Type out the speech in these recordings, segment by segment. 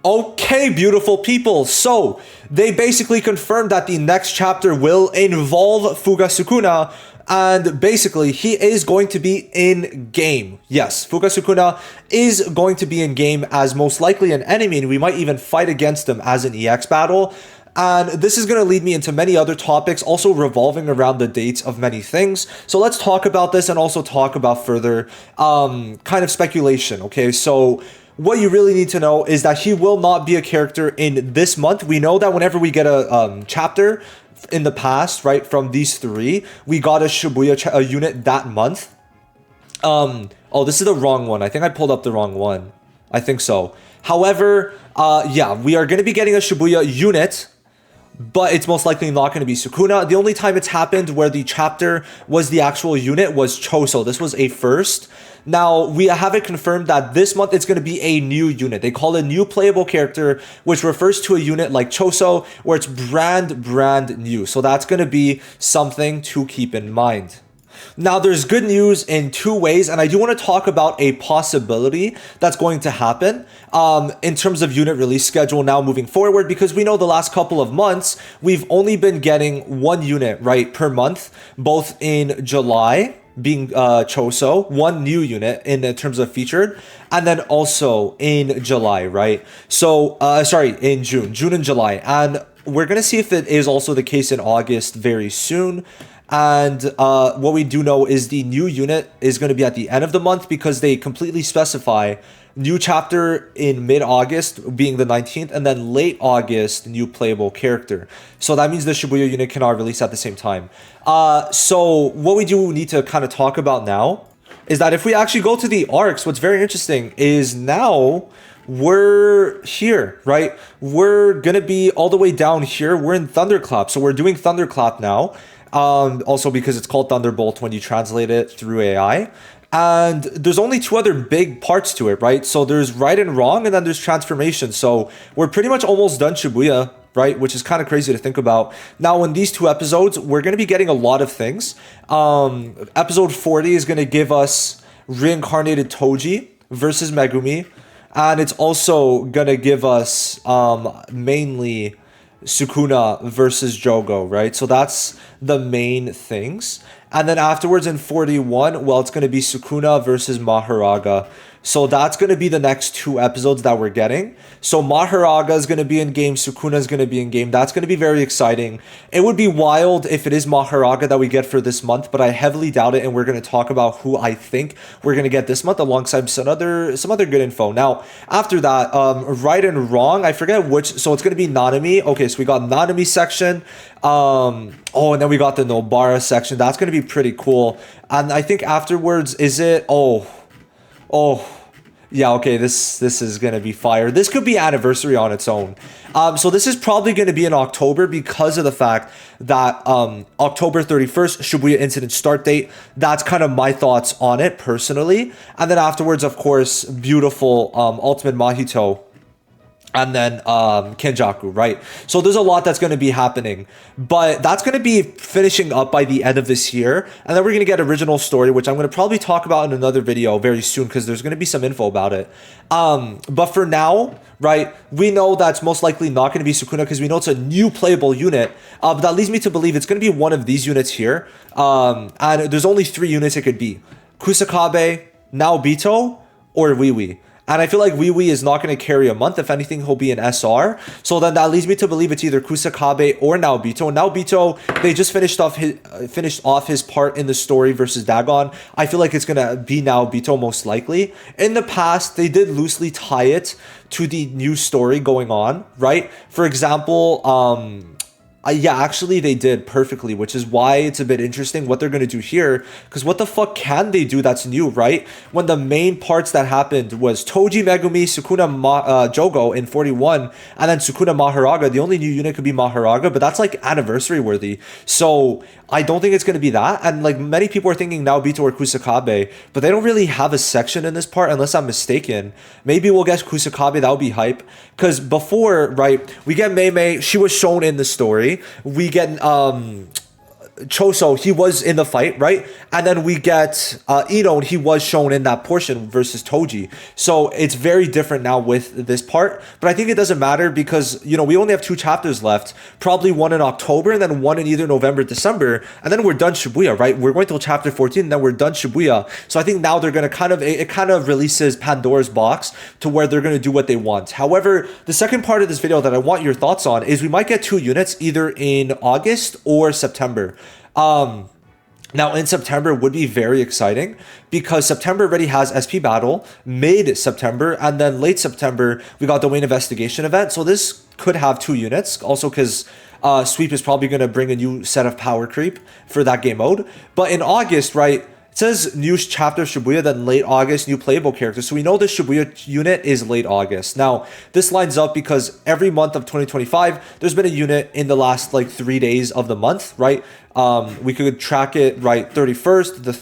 Okay, beautiful people. So, they basically confirmed that the next chapter will involve Fuga Sukuna, and basically, he is going to be in game. Yes, Fuga Sukuna is going to be in game as most likely an enemy, and we might even fight against him as an EX battle. And this is going to lead me into many other topics, also revolving around the dates of many things. So let's talk about this and also talk about further kind of speculation. Okay, so what you really need to know is that he will not be a character in this month. We know that whenever we get a chapter in the past, right, from these three, we got a Shibuya a unit that month. Oh, this is the wrong one. I think I pulled up the wrong one. I think so. However, yeah, we are going to be getting a Shibuya unit, but it's most likely not going to be Sukuna. The only time it's happened where the chapter was the actual unit was Choso. This was a first. Now, we have it confirmed that this month it's going to be a new unit. They call it new playable character, which refers to a unit like Choso, where it's brand new. So that's going to be something to keep in mind. Now, there's good news in two ways, and I do want to talk about a possibility that's going to happen in terms of unit release schedule now moving forward, because we know the last couple of months, we've only been getting one unit, right, per month, both in July, being Choso, one new unit in terms of featured, and then also in July, right? So, sorry, in June and July. And we're going to see if it is also the case in August very soon. And what we do know is the new unit is going to be at the end of the month because they completely specify new chapter in mid-August being the 19th, and then late August, new playable character. So that means the Shibuya unit cannot release at the same time. So what we do need to kind of talk about now is that if we actually go to the arcs, what's very interesting is now we're here, right? We're going to be all the way down here. We're in Thunderclap. So we're doing Thunderclap now. Also because it's called Thunderbolt when you translate it through AI. And there's only two other big parts to it, right? So there's right and wrong, and then there's transformation. So we're pretty much almost done Shibuya, right? Which is kind of crazy to think about. Now, in these two episodes, we're going to be getting a lot of things. Episode 40 is going to give us reincarnated Toji versus Megumi. And it's also going to give us mainly Sukuna versus Jogo, right? So that's the main things. And then afterwards in 41, well, it's going to be Sukuna versus Maharaga. So that's going to be the next two episodes that we're getting. So Maharaga is going to be in game. Sukuna is going to be in game. That's going to be very exciting. It would be wild if it is Maharaga that we get for this month, but I heavily doubt it. And we're going to talk about who I think we're going to get this month alongside some other good info. Now, after that, right and wrong, I forget which. So it's going to be Nanami. Okay, so we got Nanami section. Oh, and then we got the Nobara section. That's going to be pretty cool. And I think afterwards, is it? Oh, yeah, okay, this is going to be fire. This could be anniversary on its own. So this is probably going to be in October because of the fact that October 31st, Shibuya incident start date. That's kind of my thoughts on it personally. And then afterwards, of course, beautiful Ultimate Mahito. And then Kenjaku, right? So there's a lot that's going to be happening. But that's going to be finishing up by the end of this year. And then we're going to get original story, which I'm going to probably talk about in another video very soon because there's going to be some info about it. But for now, right, we know that's most likely not going to be Sukuna because we know it's a new playable unit. But that leads me to believe it's going to be one of these units here. And there's only three units it could be. Kusakabe, Naobito, or Wiwi. And I feel like Wee is not going to carry a month. If anything, he'll be an SR. So then that leads me to believe it's either Kusakabe or Naobito. Naobito, they just finished off his part in the story versus Dagon. I feel like it's going to be Naobito most likely. In the past, they did loosely tie it to the new story going on, right? For example, yeah, actually they did perfectly, which is why it's a bit interesting what they're going to do here. Because what the fuck can they do that's new, right? When the main parts that happened was Toji Megumi, Sukuna Jogo in 41, and then Sukuna Maharaga. The only new unit could be Maharaga, but that's like anniversary worthy. So I don't think it's going to be that. And like many people are thinking Naobito or Kusakabe, but they don't really have a section in this part unless I'm mistaken. Maybe we'll get Kusakabe, that would be hype. Because before, right, we get Mei Mei, she was shown in the story. We get Choso, he was in the fight, right? And then we get Ino, and he was shown in that portion versus Toji. So it's very different now with this part. But I think it doesn't matter because, you know, we only have 2 chapters left. Probably one in October and then one in either November, December. And then we're done Shibuya, right? We're going till chapter 14 and then we're done Shibuya. So I think now they're going to it kind of releases Pandora's box to where they're going to do what they want. However, the second part of this video that I want your thoughts on is we might get 2 units either in August or September. Now in September would be very exciting because September already has SP Battle, mid-September, and then late September, we got the Wayne Investigation event. So this could have 2 units, also because Sweep is probably going to bring a new set of power creep for that game mode. But in August, right, it says new chapter Shibuya, then late August, new playable characters. So we know the Shibuya unit is late August. Now, this lines up because every month of 2025, there's been a unit in the last like 3 days of the month, right? We could track it, right, 31st, the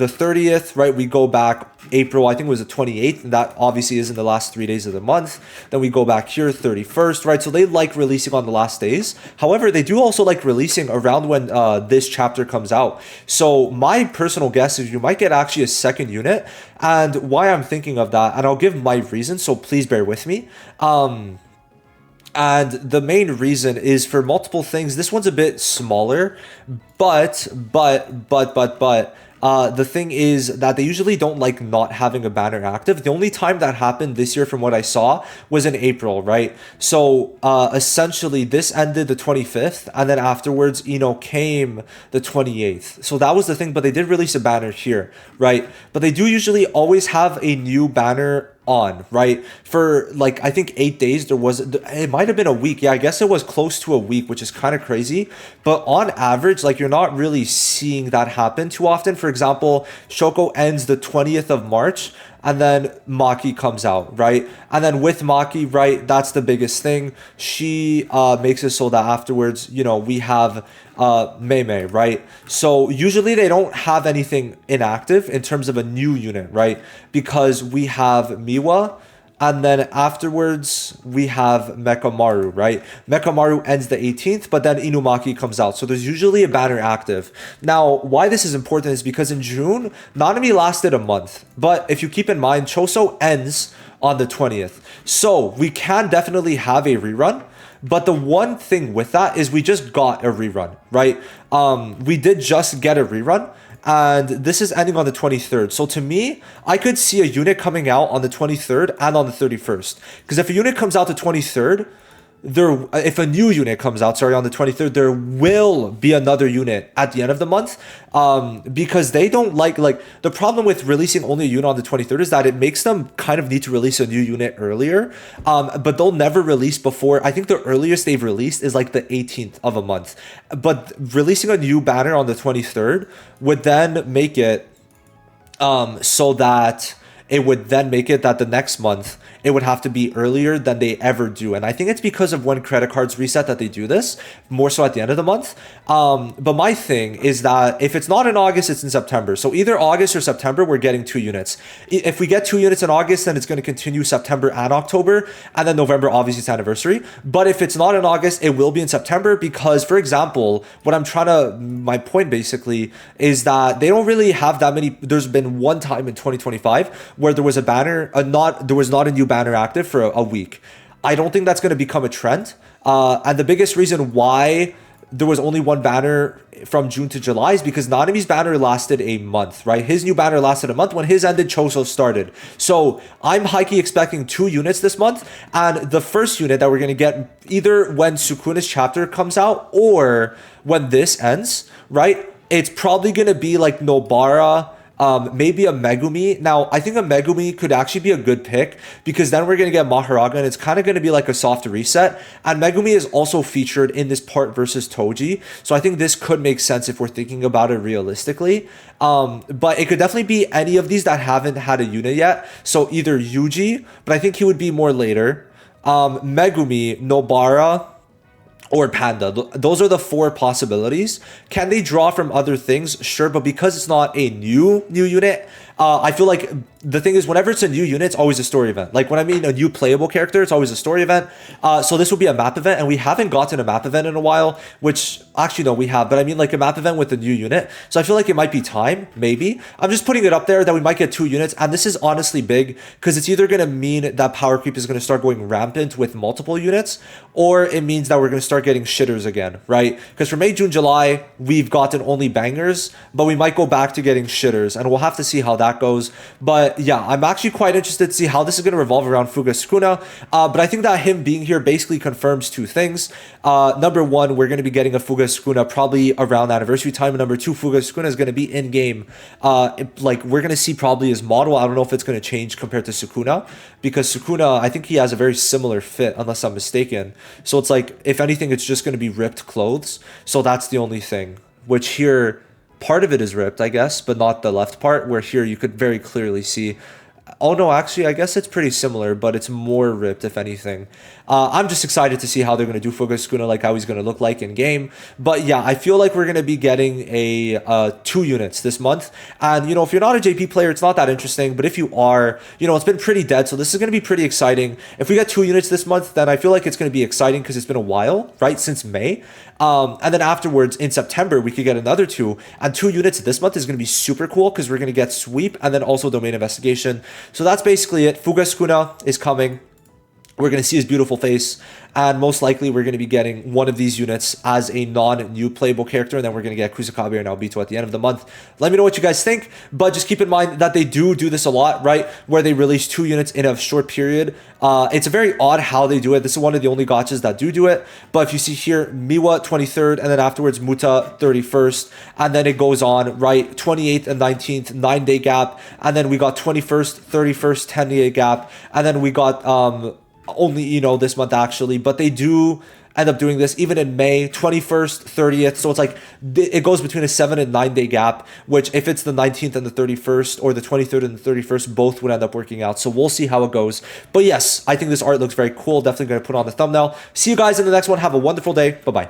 30th, right? We go back April, I think it was the 28th, and that obviously is in the last 3 days of the month. Then we go back here, 31st, right? So they like releasing on the last days. However, they do also like releasing around when this chapter comes out. So my personal guess is you might get actually a second unit. And why I'm thinking of that, and I'll give my reason, so please bear with me. And the main reason is for multiple things. This one's a bit smaller, but the thing is that they usually don't like not having a banner active. The only time that happened this year from what I saw was in April, right? So essentially this ended the 25th and then afterwards, you know, came the 28th. So that was the thing, but they did release a banner here, right? But they do usually always have a new banner on, right? For like, I think 8 days, it might have been a week. Yeah, I guess it was close to a week, which is kind of crazy. But on average, like you're not really seeing that happen too often. For example, Shoko ends the 20th of March and then Maki comes out, right? And then with Maki, right, that's the biggest thing. She makes it so that afterwards, you know, we have Mei, right? So usually they don't have anything inactive in terms of a new unit, right? Because we have Miwa, and then afterwards we have Mekamaru, right? Mekamaru ends the 18th, but then Inumaki comes out. So there's usually a banner active. Now, why this is important is because in June, Nanami lasted a month. But if you keep in mind, Choso ends on the 20th. So we can definitely have a rerun. But the one thing with that is we just got a rerun, right? We did just get a rerun. And this is ending on the 23rd. So to me, I could see a unit coming out on the 23rd and on the 31st. Because if a unit comes out the 23rd, if a new unit comes out, on the 23rd, there will be another unit at the end of the month. Because they don't like the problem with releasing only a unit on the 23rd is that it makes them kind of need to release a new unit earlier. But they'll never release before. I think the earliest they've released is like the 18th of a month. But releasing a new banner on the 23rd would then make it so that it would then make it that the next month it would have to be earlier than they ever do. And I think it's because of when credit cards reset that they do this, more so at the end of the month. But my thing is that if it's not in August, it's in September. So either August or September, we're getting 2 units. If we get 2 units in August, then it's going to continue September and October. And then November, obviously, it's anniversary. But if it's not in August, it will be in September because, for example, my point basically is that they don't really have that many. There's been one time in 2025 where there was a banner, there was not a new banner active for a week. I don't think that's going to become a trend. And the biggest reason why there was only one banner from June to July is because Nanami's banner lasted a month, right? His new banner lasted a month. When his ended, Choso started. So I'm high-key expecting 2 units this month. And the first unit that we're going to get either when Sukuna's chapter comes out or when this ends, right? It's probably going to be like Nobara, maybe a Megumi. Now, I think a Megumi could actually be a good pick because then we're going to get Maharaga and it's kind of going to be like a soft reset. And Megumi is also featured in this part versus Toji. So I think this could make sense if we're thinking about it realistically. But it could definitely be any of these that haven't had a unit yet. So either Yuji, but I think he would be more later. Megumi, Nobara, or Panda. Those are the four possibilities. Can they draw from other things? Sure, but because it's not a new unit, I feel like the thing is, whenever it's a new unit, it's always a story event. Like when I mean a new playable character, it's always a story event. So this will be a map event, and we haven't gotten a map event in a while, which actually no, we have, but I mean like a map event with a new unit. So I feel like it might be time, maybe. I'm just putting it up there that we might get 2 units, and this is honestly big because it's either going to mean that power creep is going to start going rampant with multiple units, or it means that we're going to start getting shitters again, right? Because for May, June, July, we've gotten only bangers, but we might go back to getting shitters, and we'll have to see how that goes. But yeah, I'm actually quite interested to see how this is going to revolve around Fuga Sukuna. But I think that him being here basically confirms 2 things. Number 1, we're going to be getting a Fuga Sukuna probably around anniversary time. And number 2, Fuga Sukuna is going to be in game. Like we're going to see probably his model. I don't know if it's going to change compared to Sukuna, because Sukuna, I think he has a very similar fit, unless I'm mistaken. So it's like, if anything, it's just going to be ripped clothes. So that's the only thing, which here, part of it is ripped, I guess, but not the left part, where here you could very clearly see. Oh no, actually, I guess it's pretty similar, but it's more ripped, if anything. I'm just excited to see how they're going to do Fuga Sukuna, like how he's going to look like in game. But yeah, I feel like we're going to be getting a 2 units this month. And, you know, if you're not a JP player, it's not that interesting. But if you are, you know, it's been pretty dead. So this is going to be pretty exciting. If we get 2 units this month, then I feel like it's going to be exciting because it's been a while, right, since May. And then afterwards, in September, we could get another 2. And 2 units this month is going to be super cool because we're going to get Sweep and then also Domain Investigation. So that's basically it. Fuga Sukuna is coming. We're going to see his beautiful face, and most likely we're going to be getting one of these units as a non-new playable character, and then we're going to get Kusakabe or Naobito at the end of the month. Let me know what you guys think, but just keep in mind that they do this a lot, right, where they release 2 units in a short period. It's very odd how they do it. This is one of the only gachas that do it, but if you see here, Miwa 23rd, and then afterwards Muta 31st, and then it goes on, right, 28th and 19th, 9-day gap, and then we got 21st, 31st, 10-day gap, and then we got only, you know, this month actually, but they do end up doing this even in May, 21st, 30th. So it's like it goes between a 7 and 9-day gap, which if it's the 19th and the 31st, or the 23rd and the 31st, both would end up working out. So we'll see how it goes. But yes, I think this art looks very cool. Definitely going to put on the thumbnail. See you guys in the next one. Have a wonderful day. Bye-bye.